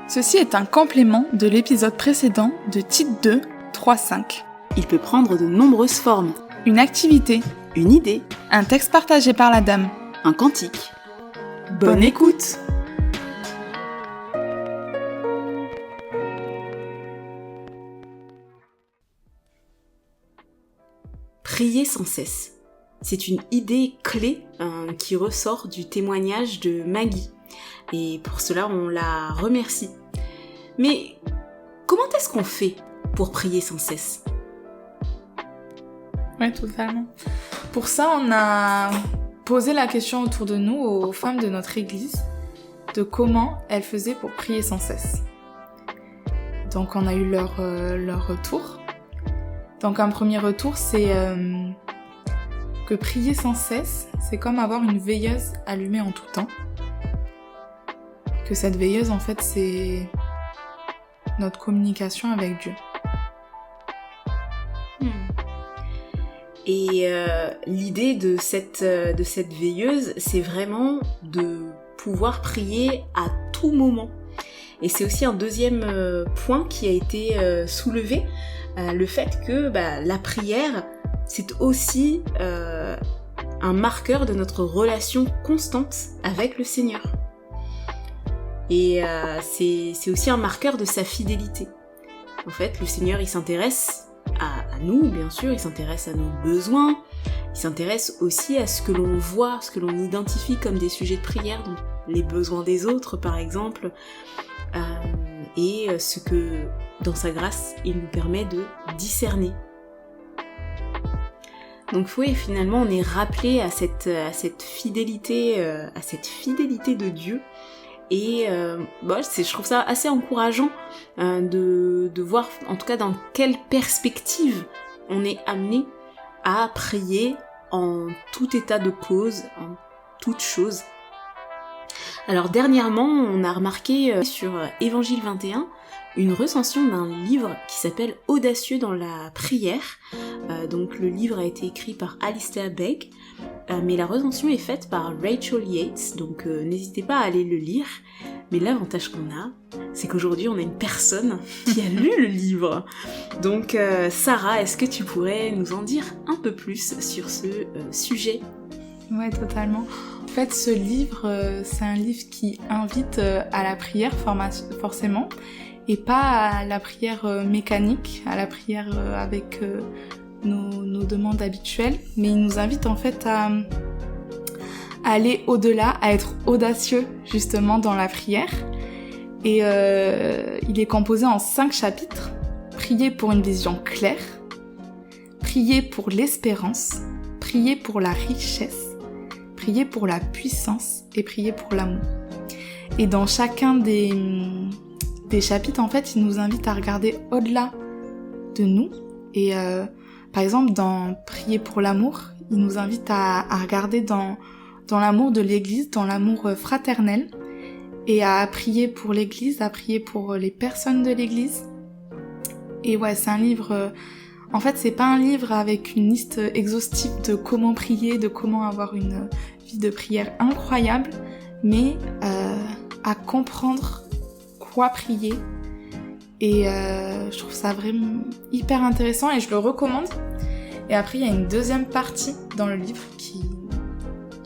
Ceci est un complément de l'épisode précédent de Titre 2, 3.5. Il peut prendre de nombreuses formes. Une activité, Une idée, un texte partagé par la dame. un cantique. Bonne écoute! Prier sans cesse. C'est une idée clé qui ressort du témoignage de Maggie. Et pour cela, on la remercie. Mais comment est-ce qu'on fait pour prier sans cesse ? Oui, totalement. Pour ça, on a posé la question autour de nous aux femmes de notre église de comment elles faisaient pour prier sans cesse. Donc on a eu leur retour. Donc un premier retour, c'est que prier sans cesse, c'est comme avoir une veilleuse allumée en tout temps. Que cette veilleuse, en fait, c'est notre communication avec Dieu. Et l'idée de cette veilleuse, c'est vraiment de pouvoir prier à tout moment. Et c'est aussi un deuxième point qui a été soulevé, le fait que la prière, c'est aussi un marqueur de notre relation constante avec le Seigneur. Et c'est aussi un marqueur de sa fidélité. En fait, le Seigneur, il s'intéresse à nous, bien sûr, il s'intéresse à nos besoins, il s'intéresse aussi à ce que l'on voit, ce que l'on identifie comme des sujets de prière, donc les besoins des autres, par exemple, et ce que, dans sa grâce, il nous permet de discerner. Donc oui, finalement, on est rappelé à cette fidélité de Dieu. Et je trouve ça assez encourageant de voir, en tout cas, dans quelle perspective on est amené à prier en tout état de cause, en toute chose. Alors dernièrement, on a remarqué sur Évangile 21 une recension d'un livre qui s'appelle « Audacieux dans la prière ». Donc le livre a été écrit par Alistair Begg, mais la recension est faite par Rachel Yates, donc n'hésitez pas à aller le lire. Mais l'avantage qu'on a, c'est qu'aujourd'hui on a une personne qui a lu le livre. Donc Sarah, est-ce que tu pourrais nous en dire un peu plus sur ce sujet ? Ouais, totalement. En fait, ce livre, c'est un livre qui invite à la prière, forcément, et pas à la prière mécanique, à la prière avec nos demandes habituelles, mais il nous invite en fait à aller au-delà, à être audacieux justement dans la prière. Et il est composé en 5 chapitres. Prier pour une vision claire, prier pour l'espérance, prier pour la richesse, prier pour la puissance et prier pour l'amour. Et dans chacun des chapitres, en fait, il nous invite à regarder au-delà de nous. Et par exemple, dans prier pour l'amour, il nous invite à regarder dans l'amour de l'Église, dans l'amour fraternel, et à prier pour l'Église, à prier pour les personnes de l'Église. Et ouais, c'est un livre... en fait, c'est pas un livre avec une liste exhaustive de comment prier, de comment avoir une vie de prière incroyable, mais à comprendre quoi prier. Et je trouve ça vraiment hyper intéressant et je le recommande. Et après, il y a une deuxième partie dans le livre qui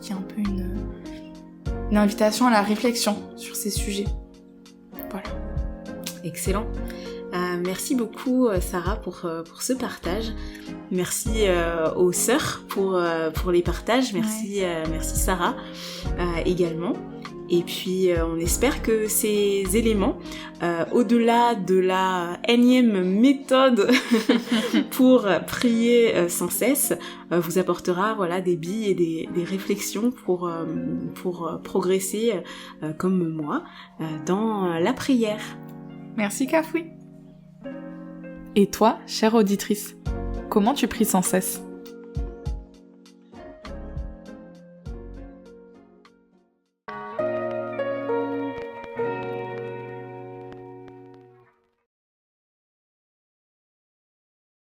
est un peu une invitation à la réflexion sur ces sujets. Voilà. Excellent. Merci beaucoup Sarah pour ce partage. Merci aux sœurs pour les partages. Merci, merci Sarah également. Et puis on espère que ces éléments, au-delà de la énième méthode pour prier sans cesse, vous apportera des billes et des réflexions pour progresser comme moi dans la prière. Merci Cafoui. Et toi, chère auditrice, comment tu pries sans cesse ?